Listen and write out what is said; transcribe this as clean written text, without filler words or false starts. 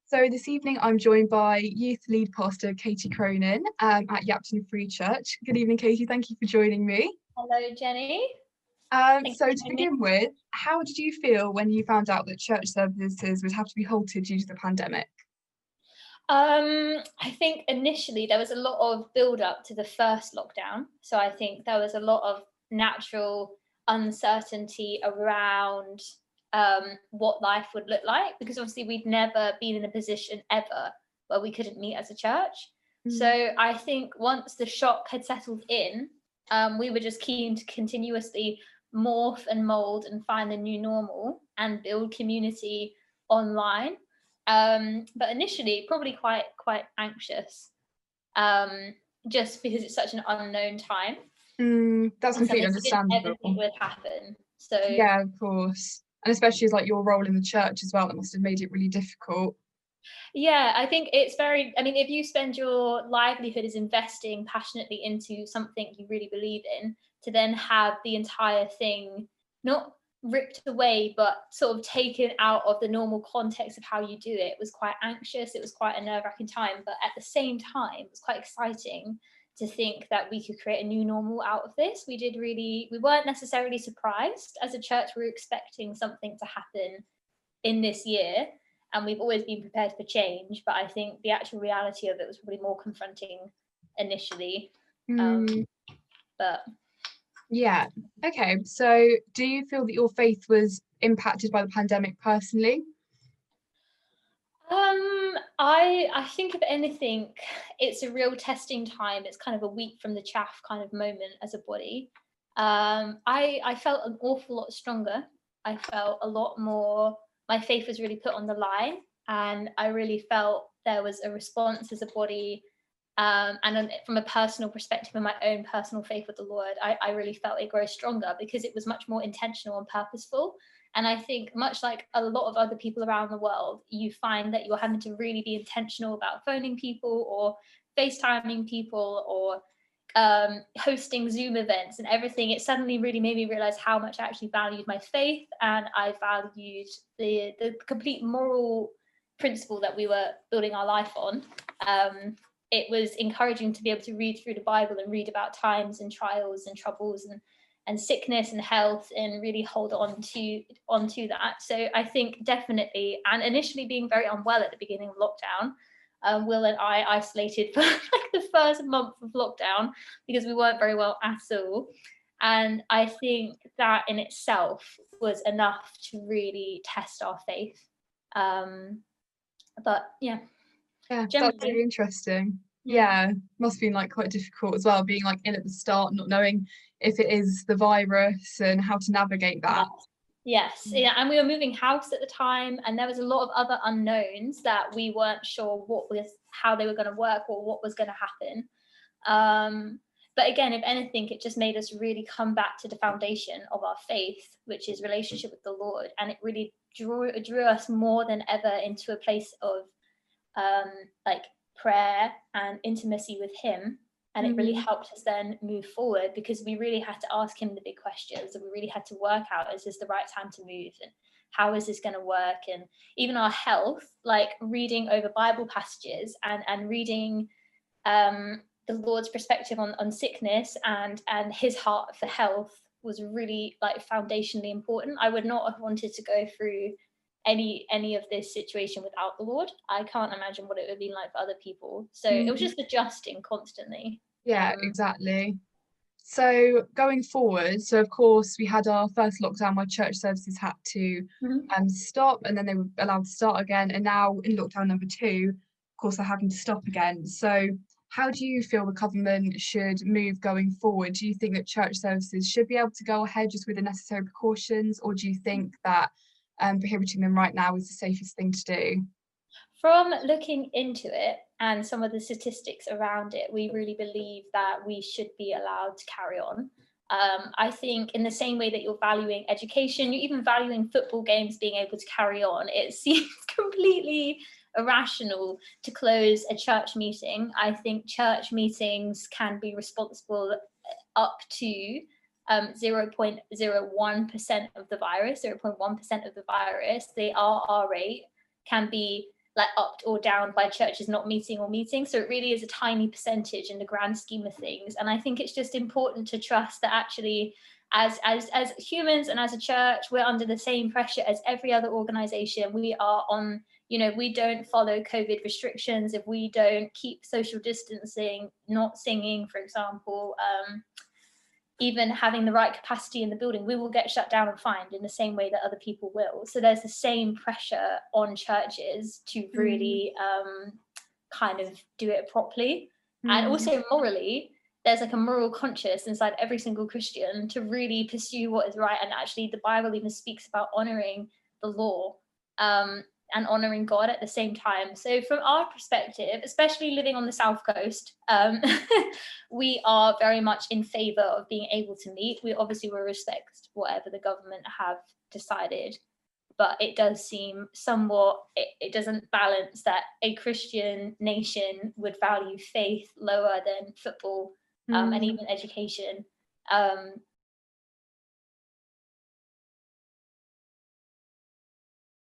So this evening I'm joined by youth lead pastor Katie Cronin at Yapton Free Church. Good evening, Katie. Thank you for joining me. Hello, Jenny. So to begin with, how did you feel when you found out that church services would have to be halted due to the pandemic? I think initially there was a lot of build up to the first lockdown. So I think there was a lot of natural uncertainty around what life would look like, because obviously we'd never been in a position ever where we couldn't meet as a church. So I think once the shock had settled in, we were just keen to continuously morph and mold and find the new normal and build community online. But initially probably quite anxious, just because it's such an unknown time. That's completely understandable. Everything would happen. So yeah, of course. And especially as like your role in the church as well, that must have made it really difficult. Yeah, I think it's if you spend your livelihood as investing passionately into something you really believe in, to then have the entire thing not ripped away but sort of taken out of the normal context of how you do it was quite anxious. It was quite a nerve-wracking time, but at the same time it was quite exciting to think that we could create a new normal out of this. We weren't necessarily surprised as a church. We were expecting something to happen in this year, and we've always been prepared for change, but I think the actual reality of it was probably more confronting initially. But yeah, okay, so do you feel that your faith was impacted by the pandemic personally? I think if anything, it's a real testing time. It's kind of a wheat from the chaff kind of moment as a body. I felt an awful lot stronger. I felt a lot more, my faith was really put on the line, and I really felt there was a response as a body. And from a personal perspective and my own personal faith with the Lord, I really felt it grow stronger because it was much more intentional and purposeful. And I think much like a lot of other people around the world, you find that you're having to really be intentional about phoning people or FaceTiming people or hosting Zoom events and everything. It suddenly really made me realize how much I actually valued my faith, and I valued the complete moral principle that we were building our life on. It was encouraging to be able to read through the Bible and read about times and trials and troubles and sickness and health, and really hold onto that. So I think definitely, and initially being very unwell at the beginning of lockdown, Will and I isolated for like the first month of lockdown because we weren't very well at all. And I think that in itself was enough to really test our faith. But yeah, that's really interesting. Yeah, must have been like quite difficult as well, being like in at the start, not knowing if it is the virus and how to navigate that. Yes, yeah, and we were moving house at the time, and there was a lot of other unknowns that we weren't sure how they were going to work or what was going to happen. But again, if anything, it just made us really come back to the foundation of our faith, which is relationship with the Lord, and it really drew us more than ever into a place of like prayer and intimacy with Him. And it really helped us then move forward, because we really had to ask Him the big questions, and we really had to work out, is this the right time to move, and how is this going to work? And even our health, like reading over Bible passages and reading the Lord's perspective on sickness and His heart for health was really like foundationally important. I would not have wanted to go through any of this situation without the Lord. I can't imagine what it would be like for other people. So it was just adjusting constantly. Yeah, exactly. So going forward, so of course we had our first lockdown where church services had to stop, and then they were allowed to start again, and now in lockdown number 2, of course they're having to stop again. So how do you feel the government should move going forward? Do you think that church services should be able to go ahead just with the necessary precautions, or do you think that prohibiting them right now is the safest thing to do? From looking into it and some of the statistics around it, we really believe that we should be allowed to carry on. I think in the same way that you're valuing education, you're even valuing football games being able to carry on. It seems completely irrational to close a church meeting. I think church meetings can be responsible up to 0.01% of the virus, 0.1% of the virus. The RR rate can be like upped or down by churches not meeting or meeting. So it really is a tiny percentage in the grand scheme of things. And I think it's just important to trust that actually as humans and as a church, we're under the same pressure as every other organization. We are on, we don't follow COVID restrictions, if we don't keep social distancing, not singing, for example, even having the right capacity in the building, we will get shut down and fined in the same way that other people will. So there's the same pressure on churches to really kind of do it properly. And also morally, there's like a moral conscience inside every single Christian to really pursue what is right. And actually the Bible even speaks about honoring the law and honoring God at the same time. So from our perspective, especially living on the South Coast, we are very much in favor of being able to meet. We obviously will respect whatever the government have decided, but it does seem somewhat, it doesn't balance that a Christian nation would value faith lower than football and even education.